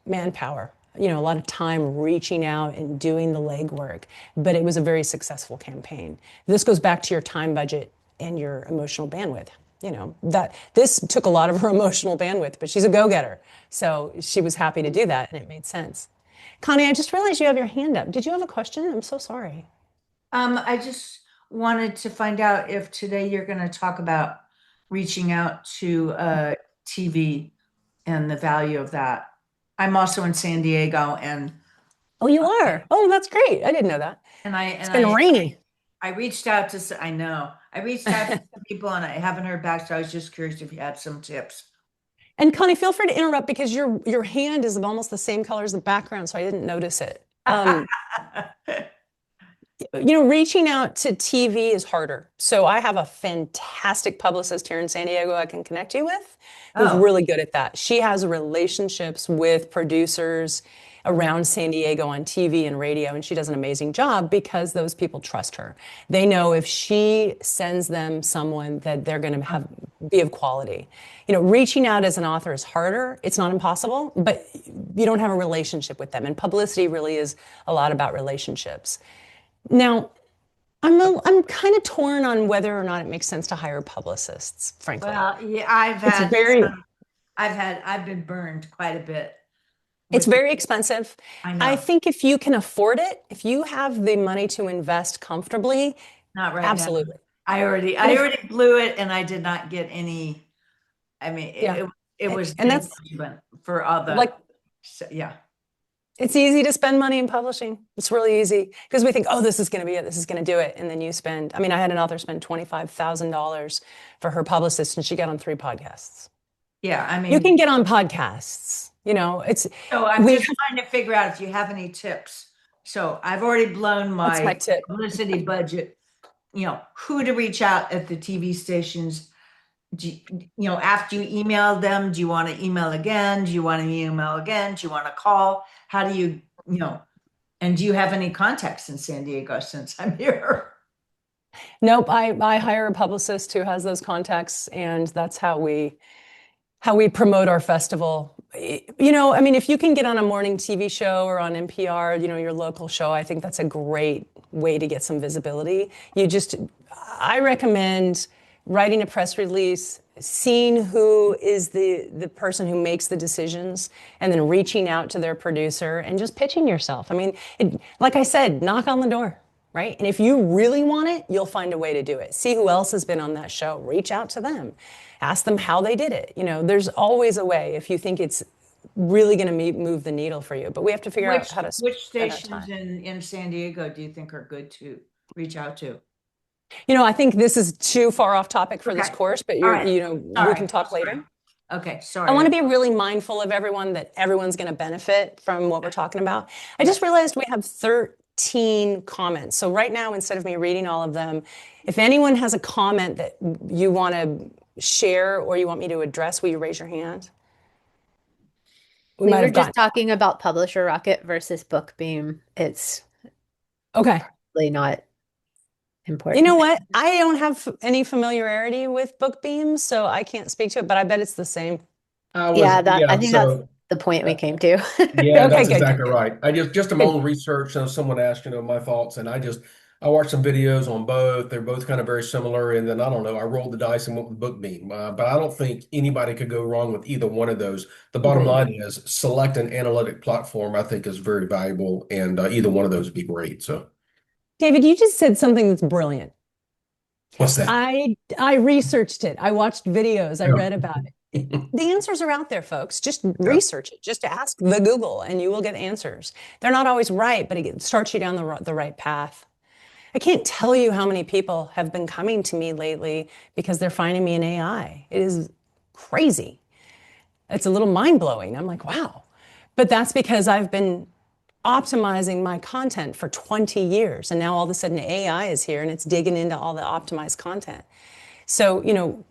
manpower, a lot of time reaching out and doing the legwork, but it was a very successful campaign. This goes back to your time budget and your emotional bandwidth. That this took a lot of her emotional bandwidth, but she's a go-getter. So she was happy to do that and it made sense. Connie, I just realized you have your hand up. Did you have a question? I'm so sorry. I just wanted to find out if today you're going to talk about reaching out to TV and the value of that. I'm also in San Diego, and Oh, you are? Oh, that's great. I didn't know that. It's been rainy. I reached out to, I know, I reached out to some people and I haven't heard back. So I was just curious if you had some tips. And Connie, feel free to interrupt because your hand is almost the same color as the background, so I didn't notice it. Reaching out to TV is harder. So I have a fantastic publicist here in San Diego I can connect you with who's really good at that. She has relationships with producers around San Diego on TV and radio, and she does an amazing job because those people trust her. They know if she sends them someone that they're going to be of quality. Reaching out as an author is harder. It's not impossible, but you don't have a relationship with them. And publicity really is a lot about relationships. Now, I'm kind of torn on whether or not it makes sense to hire publicists, frankly. Well, yeah, I've been burned quite a bit. It's very expensive. I know. I think if you can afford it, if you have the money to invest comfortably, Not right absolutely. now. I already blew it and I did not get any. I mean, it was, and that's for all the, yeah. It's easy to spend money in publishing. It's really easy because we think, oh, this is going to be it. This is going to do it. And then you spend, I had an author spend $25,000 for her publicist and she got on 3 podcasts. Yeah. You can get on podcasts, So I'm just trying to figure out if you have any tips. So I've already blown my publicity budget, who to reach out at the TV stations. After you email them, do you want to email again? Do you want to email again? Do you want to call? How do you, and do you have any contacts in San Diego since I'm here? Nope. I hire a publicist who has those contacts, and that's how we promote our festival. If you can get on a morning TV show or on NPR, your local show, I think that's a great way to get some visibility. I recommend writing a press release, seeing who is the person who makes the decisions, and then reaching out to their producer and just pitching yourself. Like I said, knock on the door, right? And if you really want it, you'll find a way to do it. See who else has been on that show. Reach out to them. Ask them how they did it. There's always a way if you think it's really going to move the needle for you. But we have to figure out how to. Which stations in San Diego do you think are good to reach out to? I think this is too far off topic for this course, but we can talk later. Okay, sorry. I want to be really mindful of everyone that everyone's going to benefit from what we're talking about. I just realized we have 13 comments. So right now, instead of me reading all of them, if anyone has a comment that you want to share or you want me to address, will you raise your hand? We were just talking about Publisher Rocket versus Bookbeam. It's really not important. You know what? I don't have any familiarity with Bookbeam, so I can't speak to it, but I bet it's the same. I think the point we came to. Yeah, Okay, that's good, exactly good, right. I just in my good. own research, someone asked, my thoughts, and I watched some videos on both. They're both kind of very similar, and then I don't know, I rolled the dice and went with BookBeam. But I don't think anybody could go wrong with either one of those. The bottom Agreed. line is select an analytic platform. I think is very valuable, and either one of those would be great. So, David, you just said something that's brilliant. what's that? I researched it. I watched videos. I Yeah. read about it. The answers are out there, folks. Just Yeah. research it. Just ask the Google and you will get answers. They're not always right, but it starts you down the right path. I can't tell you how many people have been coming to me lately because they're finding me in AI. It is crazy. It's a little mind-blowing. I'm like, wow. But that's because I've been optimizing my content for 20 years. And now all of a sudden AI is here and it's digging into all the optimized content. So,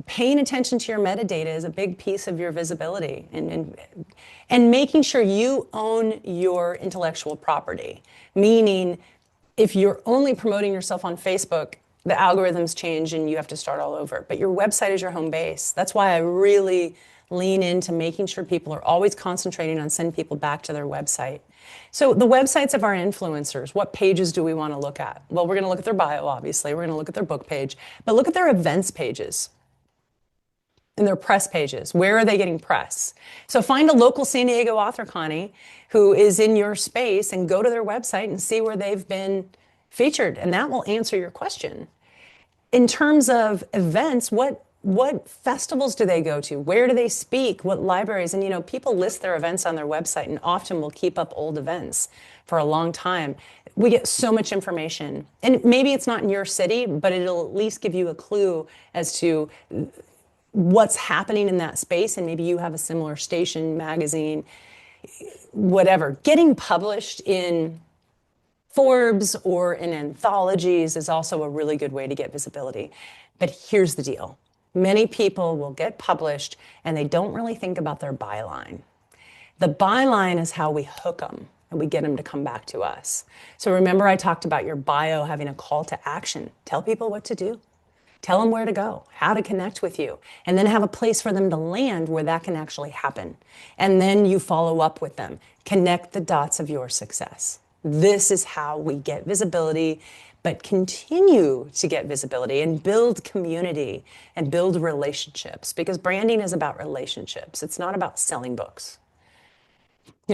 paying attention to your metadata is a big piece of your visibility and making sure you own your intellectual property. Meaning, if you're only promoting yourself on Facebook, the algorithms change and you have to start all over. But your website is your home base. That's why I really lean into making sure people are always concentrating on sending people back to their website. So the websites of our influencers, what pages do we want to look at? Well, we're going to look at their bio, obviously. We're going to look at their book page, but look at their events pages and their press pages. Where are they getting press? So find a local San Diego author, Connie, who is in your space and go to their website and see where they've been featured. And that will answer your question. In terms of events, what festivals do they go to? Where do they speak? What libraries? And people list their events on their website and often will keep up old events for a long time. We get so much information. And maybe it's not in your city, but it'll at least give you a clue as to what's happening in that space. And maybe you have a similar station, magazine, whatever. Getting published in Forbes or in anthologies is also a really good way to get visibility. But here's the deal. Many people will get published and they don't really think about their byline. The byline is how we hook them and we get them to come back to us. So remember I talked about your bio having a call to action. Tell people what to do. Tell them where to go, how to connect with you, and then have a place for them to land where that can actually happen. And then you follow up with them. Connect the dots of your success. This is how we get visibility, but continue to get visibility and build community and build relationships, because branding is about relationships. It's not about selling books.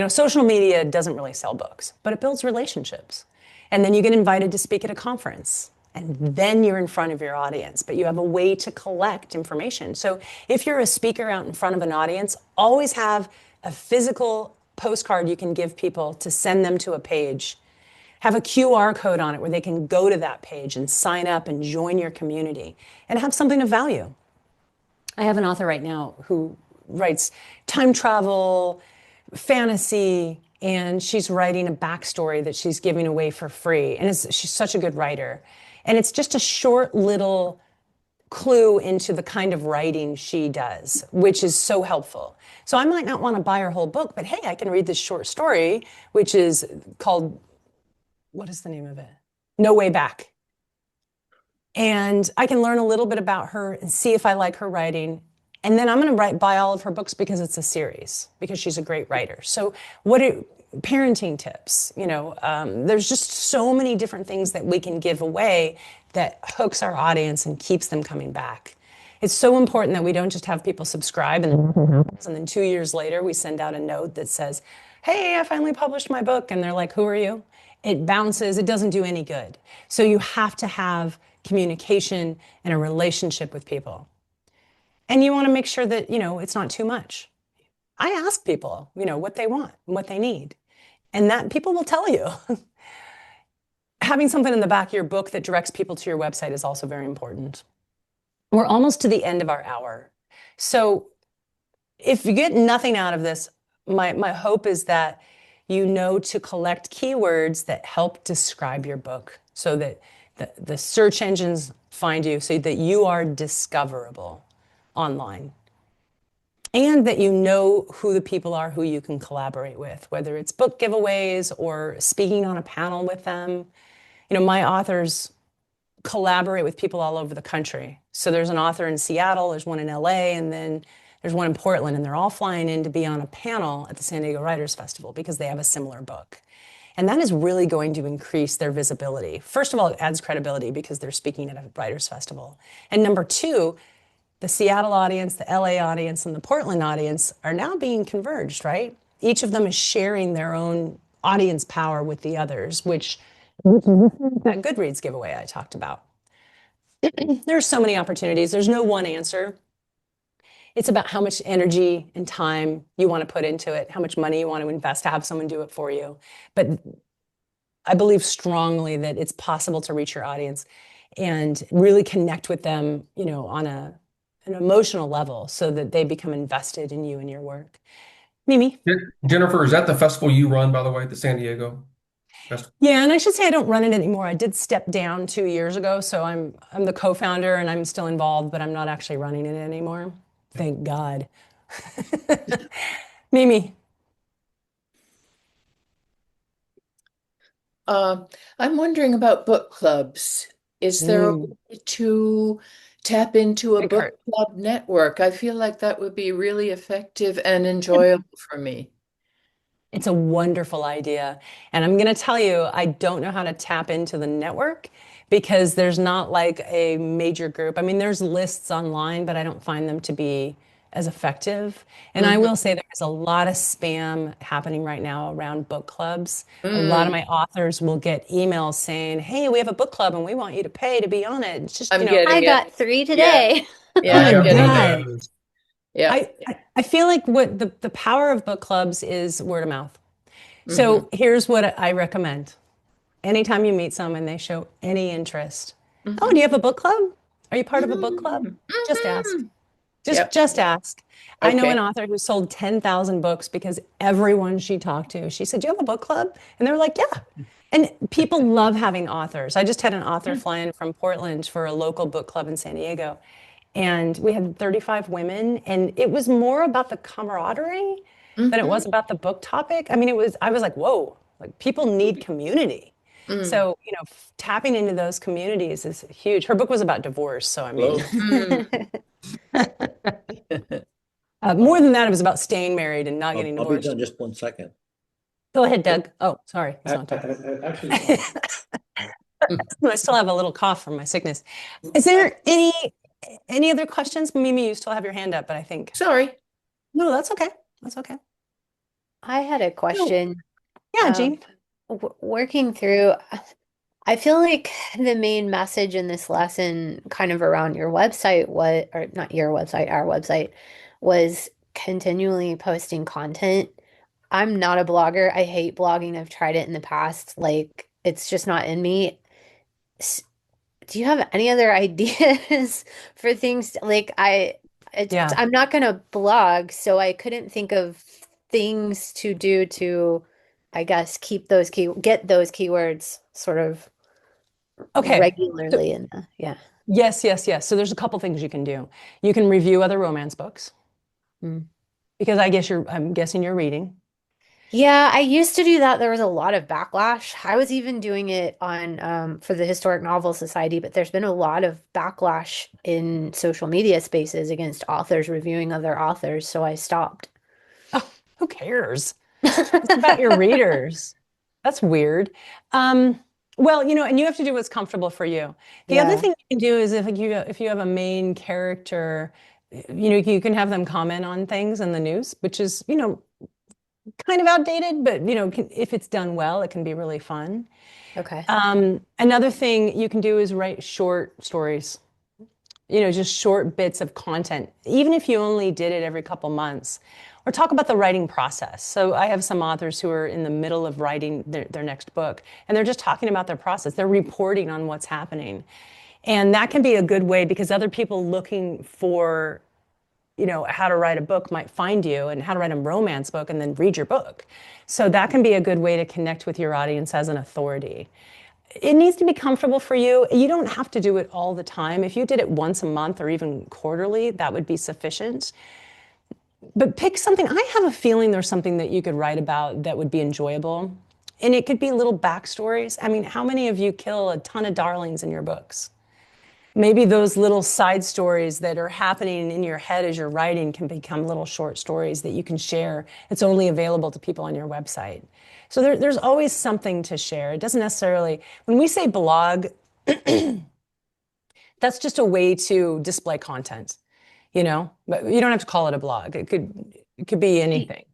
Social media doesn't really sell books, but it builds relationships. And then you get invited to speak at a conference. And then you're in front of your audience, but you have a way to collect information. So if you're a speaker out in front of an audience, always have a physical postcard you can give people to send them to a page. Have a QR code on it where they can go to that page and sign up and join your community and have something of value. I have an author right now who writes time travel, fantasy, and she's writing a backstory that she's giving away for free. And she's such a good writer. And it's just a short little clue into the kind of writing she does, which is so helpful. So I might not want to buy her whole book, but hey, I can read this short story, which is called, what is the name of it? No Way Back. And I can learn a little bit about her and see if I like her writing. And then I'm going to buy all of her books because it's a series, because she's a great writer. So parenting tips, there's just so many different things that we can give away that hooks our audience and keeps them coming back. It's so important that we don't just have people subscribe and then 2 years later we send out a note that says, hey, I finally published my book. And they're like, who are you? It bounces. It doesn't do any good. So you have to have communication and a relationship with people. And you want to make sure that, it's not too much. I ask people, what they want and what they need. And that people will tell you. Having something in the back of your book that directs people to your website is also very important. We're almost to the end of our hour. So if you get nothing out of this, my hope is that to collect keywords that help describe your book so that the search engines find you, so that you are discoverable online. And that you know who the people are who you can collaborate with, whether it's book giveaways or speaking on a panel with them. My authors collaborate with people all over the country. So there's an author in Seattle, there's one in LA, and then There's one in Portland, and they're all flying in to be on a panel at the San Diego Writers Festival because they have a similar book. And that is really going to increase their visibility. First of all, it adds credibility because they're speaking at a writers' festival. And number two, the Seattle audience, the LA audience, and the Portland audience are now being converged, right? Each of them is sharing their own audience power with the others, which that Goodreads giveaway I talked about. There's so many opportunities. There's no one answer. It's about how much energy and time you want to put into it, how much money you want to invest to have someone do it for you. But I believe strongly that it's possible to reach your audience and really connect with them, on an emotional level so that they become invested in you and your work. Mimi? Jennifer, is that the festival you run, by the way, the San Diego Festival? Yeah, and I should say I don't run it anymore. I did step down 2 years ago, so I'm the co-founder and I'm still involved, but I'm not actually running it anymore. Thank God. Mimi. I'm wondering about book clubs. Is there a way to tap into a book club network? I feel like that would be really effective and enjoyable for me. It's a wonderful idea. And I'm going to tell you, I don't know how to tap into the network because there's not like a major group. I mean, there's lists online, but I don't find them to be as effective. And I will say there's a lot of spam happening right now around book clubs. A lot of my authors will get emails saying, hey, we have a book club and we want you to pay to be on it. It's just, I got 3 today. Yeah, I'm getting God. Yeah. I feel like what the power of book clubs is word of mouth. So here's what I recommend. Anytime you meet someone, they show any interest. Oh, do you have a book club? Are you part of a book club? Just ask. Just ask. I know an author who sold 10,000 books because everyone she talked to, she said, do you have a book club? And they were like, yeah. And people love having authors. I just had an author fly in from Portland for a local book club in San Diego. And we had 35 women, and it was more about the camaraderie than it was about the book topic. I mean, I was like, whoa, like people need community. So, tapping into those communities is huge. Her book was about divorce. So, I mean, more than that, it was about staying married and not getting I'll be divorced. done just 1 second. Go ahead, Doug. Oh, sorry. It's not Doug. Actually, I still have a little cough from my sickness. Is there any other questions? Mimi, you still have your hand up, but I think. Sorry. No, that's okay. That's okay. I had a question. Yeah, Jean. Working through, I feel like the main message in this lesson, kind of around your website, or not your website, our website, was continually posting content. I'm not a blogger. I hate blogging. I've tried it in the past. Like, it's just not in me. Do you have any other ideas for things? Like, I'm not going to blog, so I couldn't think of things to do to, I guess, get those keywords sort of regularly Yes. So there's a couple things you can do. You can review other romance books because I'm guessing you're reading. Yeah, I used to do that. There was a lot of backlash. I was even doing it on for the Historic Novel Society, but there's been a lot of backlash in social media spaces against authors reviewing other authors, so I stopped. Oh, who cares? It's about your readers. That's weird. Well, and you have to do what's comfortable for you. The other thing you can do is if you have a main character, you can have them comment on things in the news, which is, kind of outdated, but if it's done well, it can be really fun. Okay. Another thing you can do is write short stories, just short bits of content, even if you only did it every couple months, or talk about the writing process. So I have some authors who are in the middle of writing their next book, and they're just talking about their process. They're reporting on what's happening. And that can be a good way because other people looking for how to write a book might find you, and how to write a romance book and then read your book. So that can be a good way to connect with your audience as an authority. It needs to be comfortable for you. You don't have to do it all the time. If you did it once a month or even quarterly, that would be sufficient. But pick something. I have a feeling there's something that you could write about that would be enjoyable. And it could be little backstories. I mean, how many of you kill a ton of darlings in your books? maybe those little side stories that are happening in your head as you're writing can become little short stories that you can share. It's only available to people on your website. So there's always something to share. It doesn't necessarily, when we say blog, that's just a way to display content, but you don't have to call it a blog. It could be anything.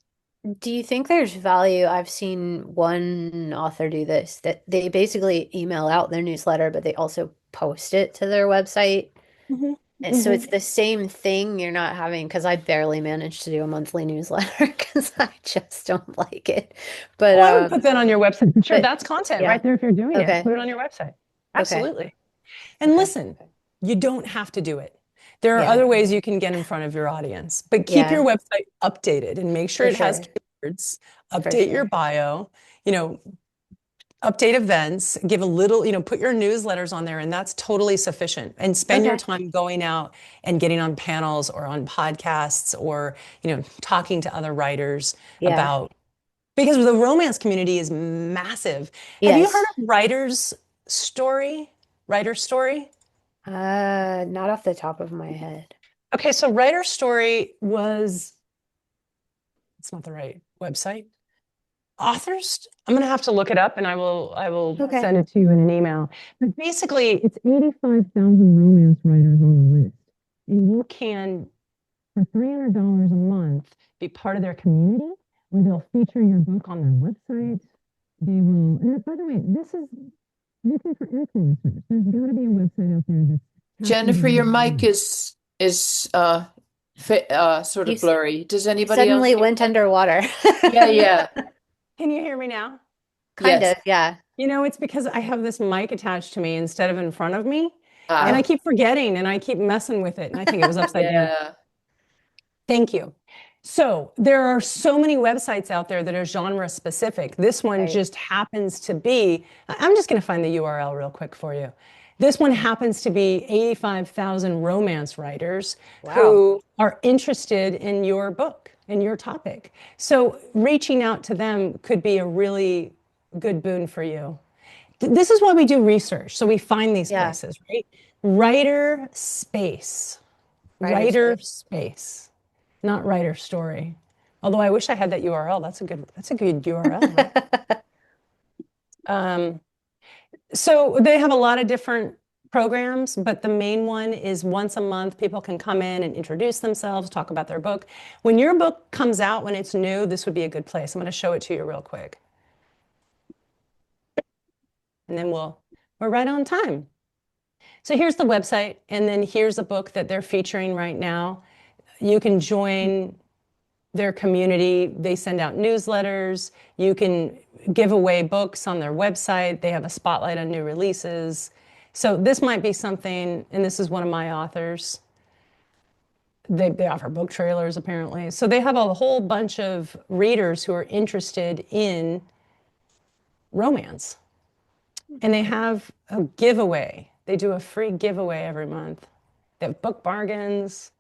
Do you think there's value? I've seen one author do this, that they basically email out their newsletter, but they also post it to their website. Mm-hmm. And so it's the same thing. You're not having, because I barely manage to do a monthly newsletter because I just don't like it. But I would put that on your website. Sure, but, that's content yeah. right there if you're doing Okay. it. Put it on your website. Absolutely. Okay. And Okay. listen, you don't have to do it. There are Yeah. other ways you can get in front of your audience, but keep Yeah. your website updated and make sure For it has sure. keywords, For update your sure. bio, update events, give a little, put your newsletters on there, and that's totally sufficient. And spend your Okay. time going out and getting on panels or on podcasts or, talking to other writers Yeah. about, because the romance community is massive. Have you Yes. heard of Writer's Story? Writer's Story? Not off the top of my head. Okay, so Writer's Story was, it's not the right website. Authors, I'm going to have to look it up and I will Okay. send it to you in an email. But basically, it's 85,000 romance writers on the list. And you can, for $300 a month, be part of their community where they'll feature your book on their website. They will, and by the way, this is looking for influencers. There's got to be a website out there that's Jennifer, your mic is sort of blurry. Does anybody else suddenly hear went that? underwater. Yeah. Can you hear me now? Kind Yes. of, yeah. It's because I have this mic attached to me instead of in front of me. Ah. And I keep forgetting and I keep messing with it. And I think it was upside down. Yeah. Thank you. So there are so many websites out there that are genre specific. This one Right. just happens to be, I'm just going to find the URL real quick for you. This one happens to be 85,000 romance writers who are interested in your book and your topic. So reaching out to them could be a really good boon for you. This is why we do research. So we find these Yeah. places, right? Writer space. Writer space. Not Writer Story. Although I wish I had that URL. That's a good URL. Right? So they have a lot of different programs, but the main one is once a month, people can come in and introduce themselves, talk about their book. When your book comes out, when it's new, this would be a good place. I'm going to show it to you real quick. And then we're right on time. So here's the website, and then here's a book that they're featuring right now. You can join their community. They send out newsletters. You can give away books on their website. They have a spotlight on new releases. So this might be something, and this is one of my authors. They offer book trailers, apparently. So they have a whole bunch of readers who are interested in romance. And they have a giveaway. They do a free giveaway every month. They have book bargains.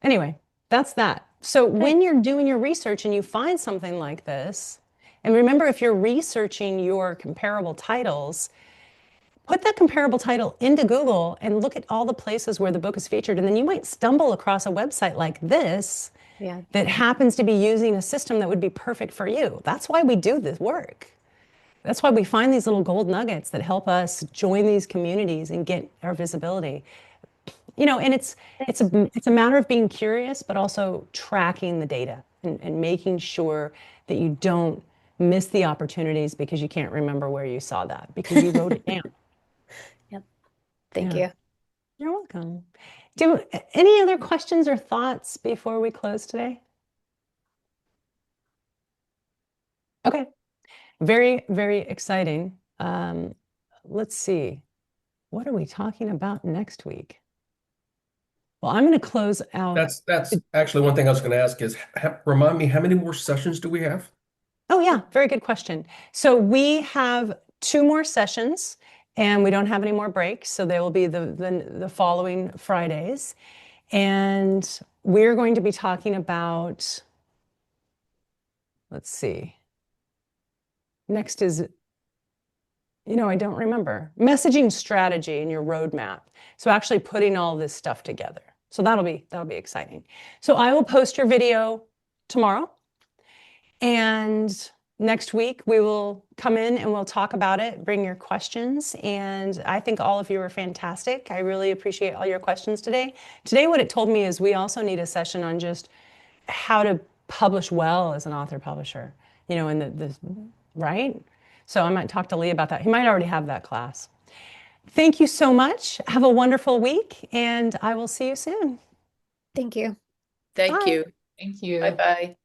Anyway, that's that. So when you're doing your research and you find something like this, and remember, if you're researching your comparable titles, put that comparable title into Google and look at all the places where the book is featured. And then you might stumble across a website like this that happens to be using a system that would be perfect for you. That's why we do this work. That's why we find these little gold nuggets that help us join these communities and get our visibility. And it's a matter of being curious, but also tracking the data and making sure that you don't miss the opportunities because you can't remember where you saw that because you wrote it down. Yep. Thank you. You're welcome. Any other questions or thoughts before we close today? Okay. Very, very exciting. Let's see. What are we talking about next week? Well, I'm going to close out. That's actually one thing I was going to ask is, remind me, how many more sessions do we have? Oh, yeah, very good question. So we have 2 more sessions, and we don't have any more breaks. So they will be the following Fridays. And we're going to be talking about, let's see. Next is I don't remember. Messaging strategy in your roadmap. So actually putting all this stuff together. So that'll be exciting. So I will post your video tomorrow. And next week we will come in and we'll talk about it, bring your questions. And I think all of you are fantastic. I really appreciate all your questions today. Today, what it told me is we also need a session on just how to publish well as an author publisher, in the right? So I might talk to Lee about that. He might already have that class. Thank you so much. Have a wonderful week, and I will see you soon. Thank you. Thank Bye. you. Thank you. Bye-bye.